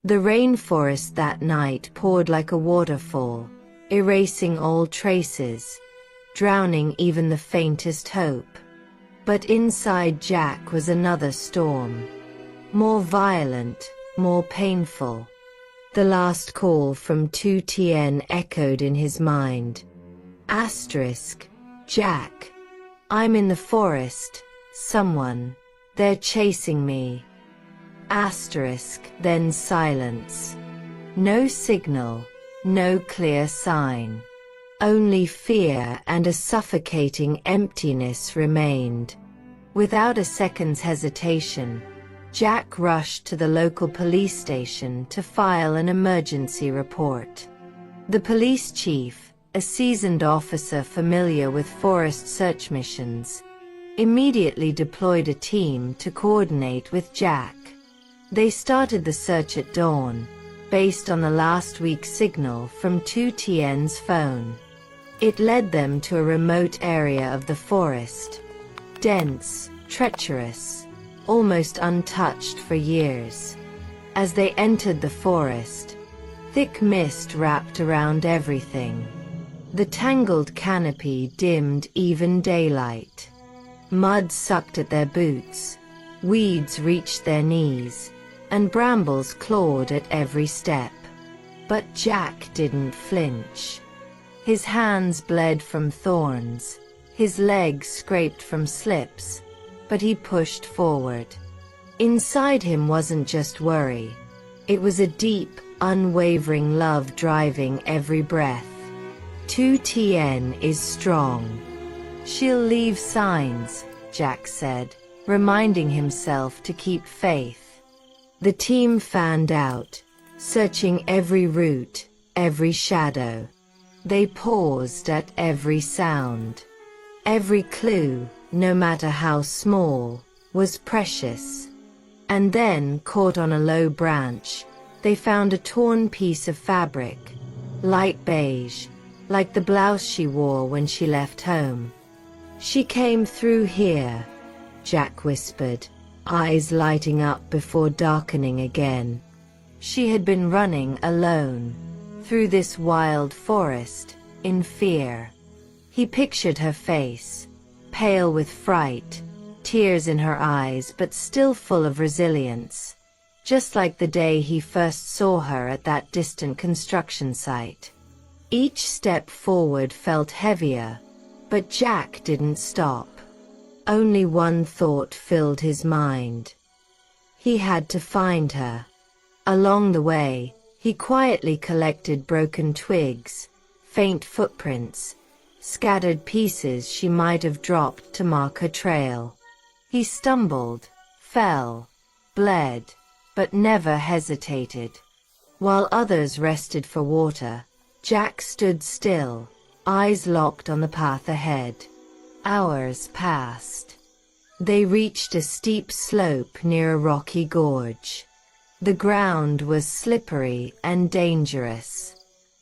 The rainforest that night poured like a waterfall, erasing all traces, drowning even the faintest hope. But inside Jack was another storm. More violent, more painful. The last call from Tu Tien echoed in his mind. Jack. I'm in the forest. Someone. They're chasing me. Then silence. No signal, no clear sign. Only fear and a suffocating emptiness remained. Without a second's hesitation, Jack rushed to the local police station to file an emergency report. The police chief, a seasoned officer familiar with forest search missions, immediately deployed a team to coordinate with Jack. They started the search at dawn, based on the last week's signal from Tu Tien's phone. It led them to a remote area of the forest, dense, treacherous, almost untouched for years. As they entered the forest, thick mist wrapped around everything. The tangled canopy dimmed even daylight. Mud sucked at their boots, weeds reached their knees, and brambles clawed at every step. But Jack didn't flinch. His hands bled from thorns, his legs scraped from slips, but he pushed forward. Inside him wasn't just worry. It was a deep, unwavering love driving every breath. Tu Tien is strong. She'll leave signs, Jack said, reminding himself to keep faith. The team fanned out, searching every route, every shadow. They paused at every sound. Every clue, no matter how small, was precious. And then, caught on a low branch, they found a torn piece of fabric, light beige, like the blouse she wore when she left home. "She came through here," Jack whispered, eyes lighting up before darkening again. She had been running alone, through this wild forest, in fear. He pictured her face, pale with fright, tears in her eyes but still full of resilience, just like the day he first saw her at that distant construction site. Each step forward felt heavier, but Jack didn't stop. Only one thought filled his mind. He had to find her. Along the way, he quietly collected broken twigs, faint footprints, scattered pieces she might have dropped to mark her trail. He stumbled, fell, bled, but never hesitated. While others rested for water, Jack stood still, eyes locked on the path ahead. Hours passed. They reached a steep slope near a rocky gorge. The ground was slippery and dangerous.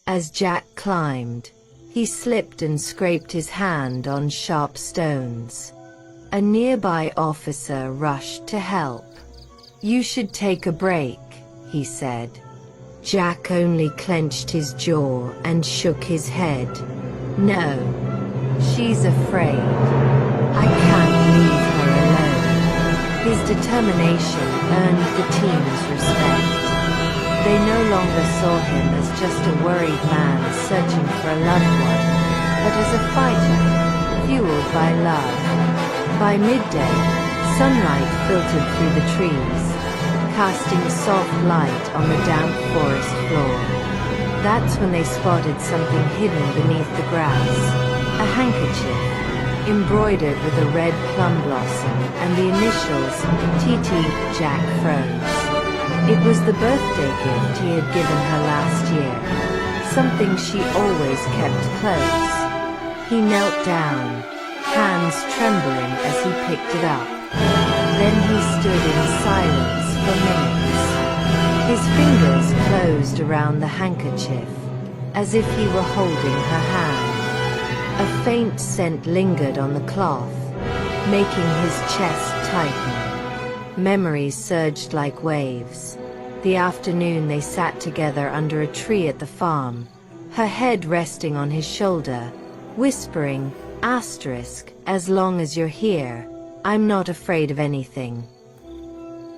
As Jack climbed, he slipped and scraped his hand on sharp stones. A nearby officer rushed to help. "You should take a break," he said. Jack only clenched his jaw and shook his head. "No. She's afraid. I can't leave her alone." His determination earned the team's respect. They no longer saw him as just a worried man searching for a loved one, but as a fighter, fueled by love. By midday, sunlight filtered through the trees, casting soft light on the damp forest floor. That's when they spotted something hidden beneath the grass. A handkerchief, embroidered with a red plum blossom and the initials TT. Jack froze. It was the birthday gift he had given her last year, something she always kept close. He knelt down, hands trembling as he picked it up. Then he stood in silence for minutes. His fingers closed around the handkerchief, as if he were holding her hand. A faint scent lingered on the cloth, making his chest tighten. Memories surged like waves. The afternoon they sat together under a tree at the farm, her head resting on his shoulder, whispering, asterisk, as long as you're here, I'm not afraid of anything.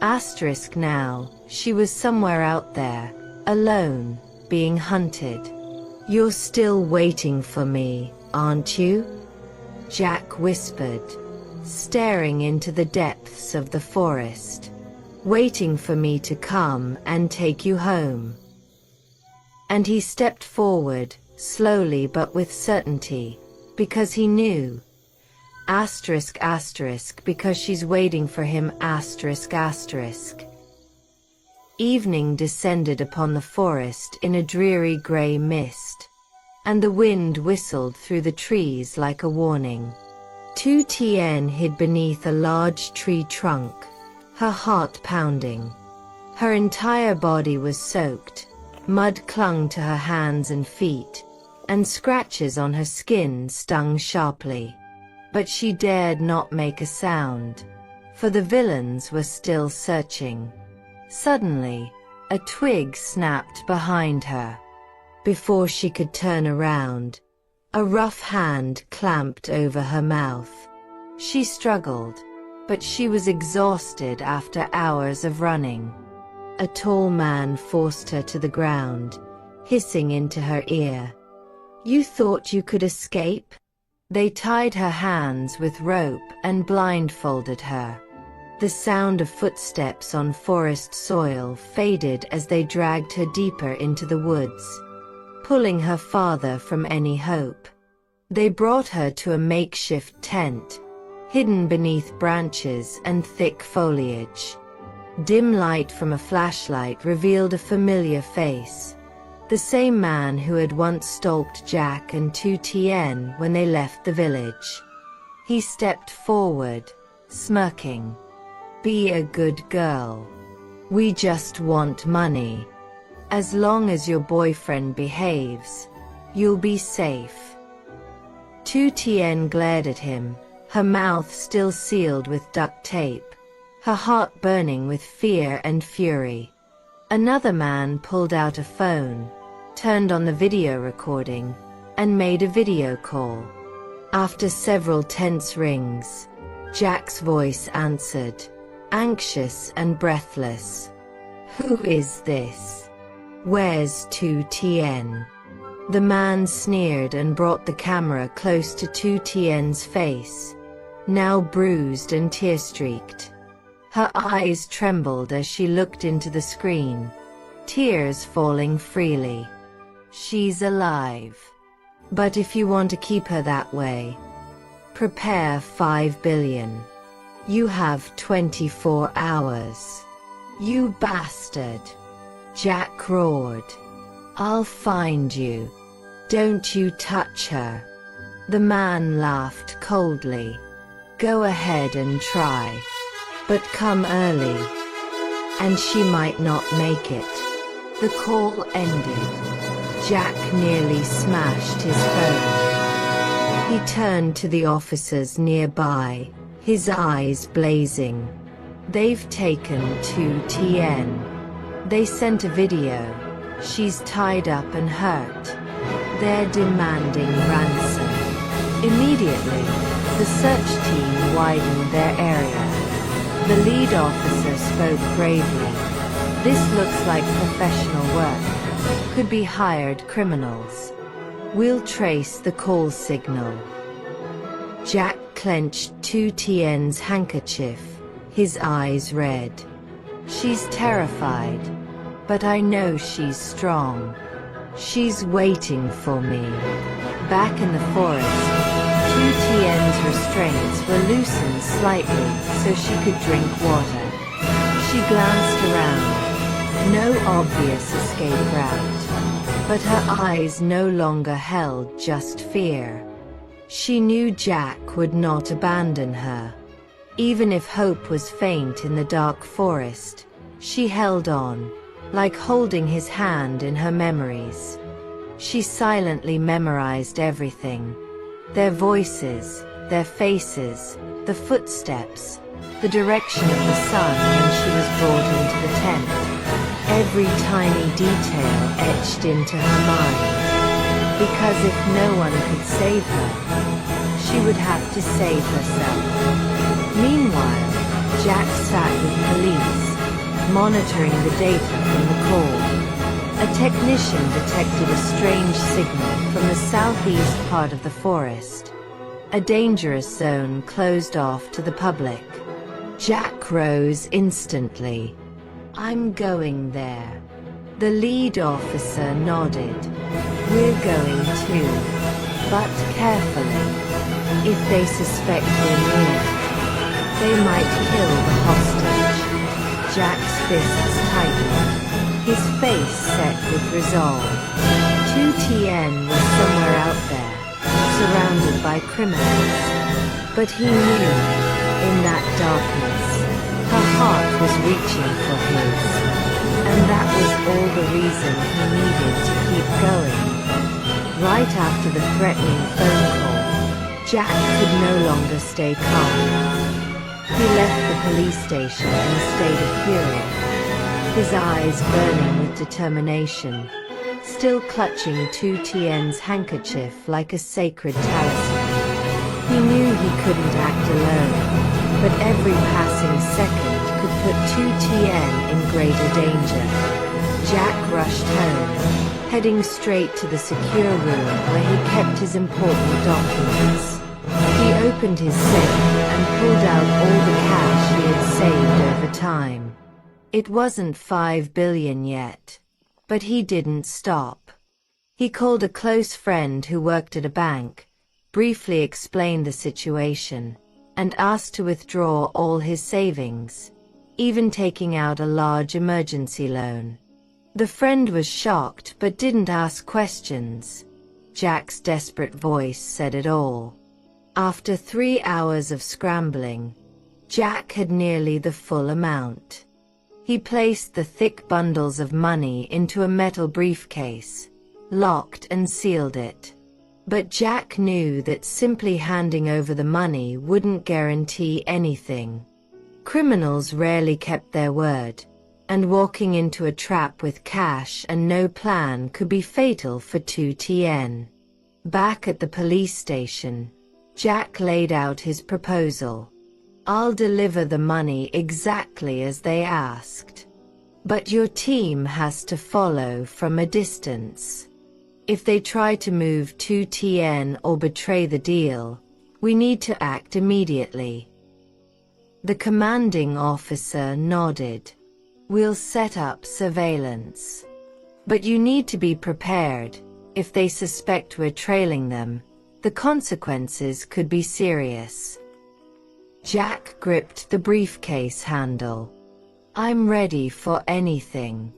Asterisk now, she was somewhere out there, alone, being hunted. You're still waiting for me, aren't you? Jack whispered, staring into the depths of the forest. Waiting for me to come and take you home. And he stepped forward, slowly but with certainty, because he knew. Asterisk asterisk because she's waiting for him asterisk asterisk. Evening descended upon the forest in a dreary grey mist, and the wind whistled through the trees like a warning. Tu Tien hid beneath a large tree trunk, her heart pounding. Her entire body was soaked, mud clung to her hands and feet, and scratches on her skin stung sharply. But she dared not make a sound, for the villains were still searching. Suddenly, a twig snapped behind her. Before she could turn around, a rough hand clamped over her mouth. She struggled, but she was exhausted after hours of running. A tall man forced her to the ground, hissing into her ear. You thought you could escape? They tied her hands with rope and blindfolded her. The sound of footsteps on forest soil faded as they dragged her deeper into the woods, pulling her farther from any hope. They brought her to a makeshift tent, hidden beneath branches and thick foliage. Dim light from a flashlight revealed a familiar face. The same man who had once stalked Jack and Tu Tien when they left the village. He stepped forward, smirking. Be a good girl. We just want money. As long as your boyfriend behaves, you'll be safe. Tu Tien glared at him, her mouth still sealed with duct tape, her heart burning with fear and fury. Another man pulled out a phone, turned on the video recording, and made a video call. After several tense rings, Jack's voice answered, anxious and breathless. Who is this? Where's Tu Tien? The man sneered and brought the camera close to Tu Tien's face, now bruised and tear-streaked. Her eyes trembled as she looked into the screen, tears falling freely. She's alive. But if you want to keep her that way, prepare 5 billion. You have 24 hours. You bastard. Jack roared. I'll find you. Don't you touch her. The man laughed coldly. Go ahead and try. But come early. And she might not make it. The call ended. Jack nearly smashed his phone. He turned to the officers nearby, his eyes blazing. They've taken Tu Tien. They sent a video. She's tied up and hurt. They're demanding ransom. Immediately, the search team widened their area. The lead officer spoke gravely. This looks like professional work. Could be hired criminals. We'll trace the call signal. Jack clenched Tu Tien's handkerchief, his eyes red. She's terrified, but I know she's strong. She's waiting for me. Back in the forest, Tu Tien's restraints were loosened slightly so she could drink water. She glanced around. No obvious escape route, but her eyes no longer held just fear. She knew Jack would not abandon her. Even if hope was faint in the dark forest, she held on, like holding his hand in her memories. She silently memorized everything. Their voices, their faces, the footsteps, the direction of the sun when she was brought into the tent. every tiny detail etched into her mind. Because if no one could save her, she would have to save herself. Meanwhile, Jack sat with police, monitoring the data from the call. A technician detected a strange signal from the southeast part of the forest. A dangerous zone closed off to the public. Jack rose instantly. "I'm going there." The lead officer nodded. "We're going too. But carefully. If they suspect we're near, they might kill the hostage." Jack's fists tightened, his face set with resolve. Tu Tien was somewhere out there, surrounded by criminals. But he knew, in that darkness, her heart was reaching for his. And that was all the reason he needed to keep going. Right after the threatening phone call, Jack could no longer stay calm. He left the police station in a state of fury, his eyes burning with determination, still clutching Tu Tien's handkerchief like a sacred talisman. He knew he couldn't act alone, but every passing second could put Tu Tien in greater danger. Jack rushed home, heading straight to the secure room where he kept his important documents. He opened his safe and pulled out all the cash he had saved over time. It wasn't 5 billion yet, but he didn't stop. He called a close friend who worked at a bank, briefly explained the situation, and asked to withdraw all his savings, even taking out a large emergency loan. The friend was shocked but didn't ask questions. Jack's desperate voice said it all. After 3 hours of scrambling, Jack had nearly the full amount. He placed the thick bundles of money into a metal briefcase, locked and sealed it. But Jack knew that simply handing over the money wouldn't guarantee anything. Criminals rarely kept their word, and walking into a trap with cash and no plan could be fatal for Tu Tien. Back at the police station, Jack laid out his proposal. "I'll deliver the money exactly as they asked. But your team has to follow from a distance. If they try to move Tu Tien or betray the deal, we need to act immediately." The commanding officer nodded. "We'll set up surveillance. But you need to be prepared. If they suspect we're trailing them, the consequences could be serious." Jack gripped the briefcase handle. "I'm ready for anything.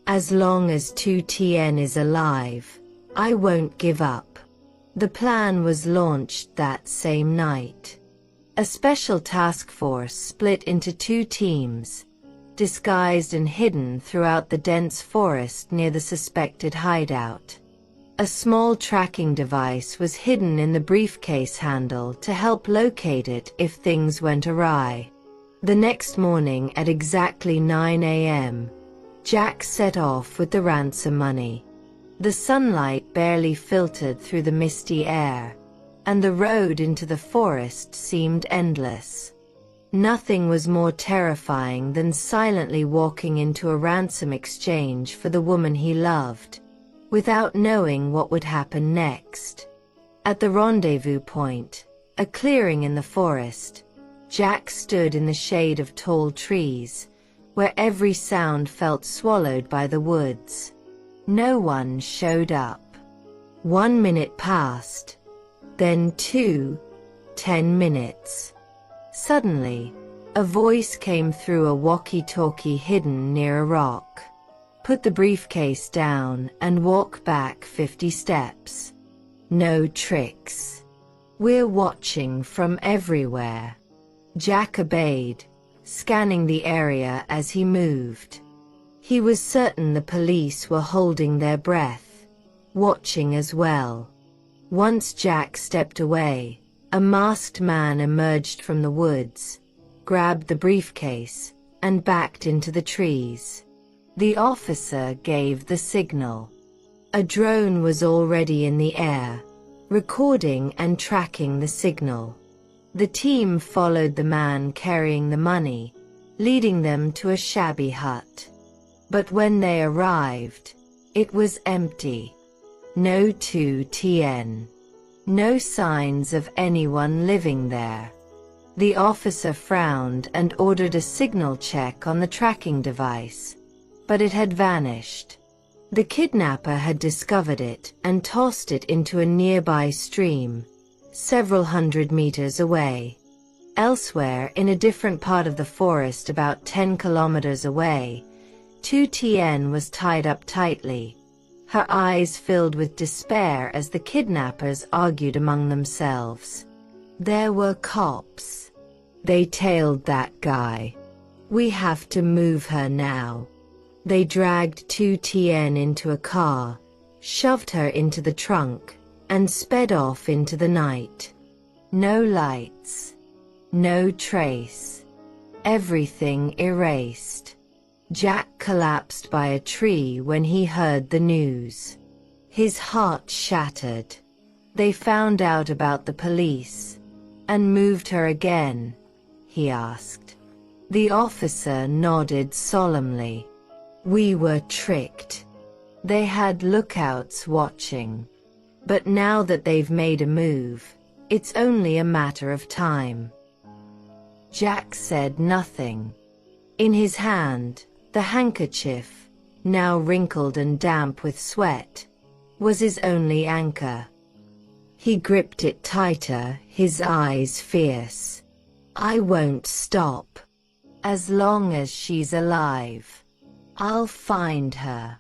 As long as Tu Tien is alive, I won't give up." The plan was launched that same night. A special task force split into 2 teams, disguised and hidden throughout the dense forest near the suspected hideout. A small tracking device was hidden in the briefcase handle to help locate it if things went awry. The next morning at exactly 9 a.m., Jack set off with the ransom money. The sunlight barely filtered through the misty air, and the road into the forest seemed endless. Nothing was more terrifying than silently walking into a ransom exchange for the woman he loved, without knowing what would happen next. At the rendezvous point, a clearing in the forest, Jack stood in the shade of tall trees, where every sound felt swallowed by the woods. No one showed up. 1 minute passed, then 2, 10 minutes. Suddenly, a voice came through a walkie-talkie hidden near a rock. "Put the briefcase down and walk back 50 steps. No tricks. We're watching from everywhere." Jack obeyed, scanning the area as he moved. He was certain the police were holding their breath, watching as well. Once Jack stepped away, a masked man emerged from the woods, grabbed the briefcase, and backed into the trees. The officer gave the signal. A drone was already in the air, recording and tracking the signal. The team followed the man carrying the money, leading them to a shabby hut. But when they arrived, it was empty. No Tu Tien. No signs of anyone living there. The officer frowned and ordered a signal check on the tracking device, but it had vanished. The kidnapper had discovered it and tossed it into a nearby stream, several hundred meters away. Elsewhere, in a different part of the forest about 10 kilometers away, Tu Tien was tied up tightly, her eyes filled with despair as the kidnappers argued among themselves. There were cops. They tailed that guy. We have to move her now. They dragged Tu Tien into a car, shoved her into the trunk, and sped off into the night. No lights. No trace. Everything erased. Jack collapsed by a tree when he heard the news. His heart shattered. They found out about the police and moved her again, he asked. The officer nodded solemnly. We were tricked. They had lookouts watching. But now that they've made a move, it's only a matter of time. Jack said nothing. In his hand, the handkerchief, now wrinkled and damp with sweat, was his only anchor. He gripped it tighter, his eyes fierce. I won't stop. As long as she's alive, I'll find her.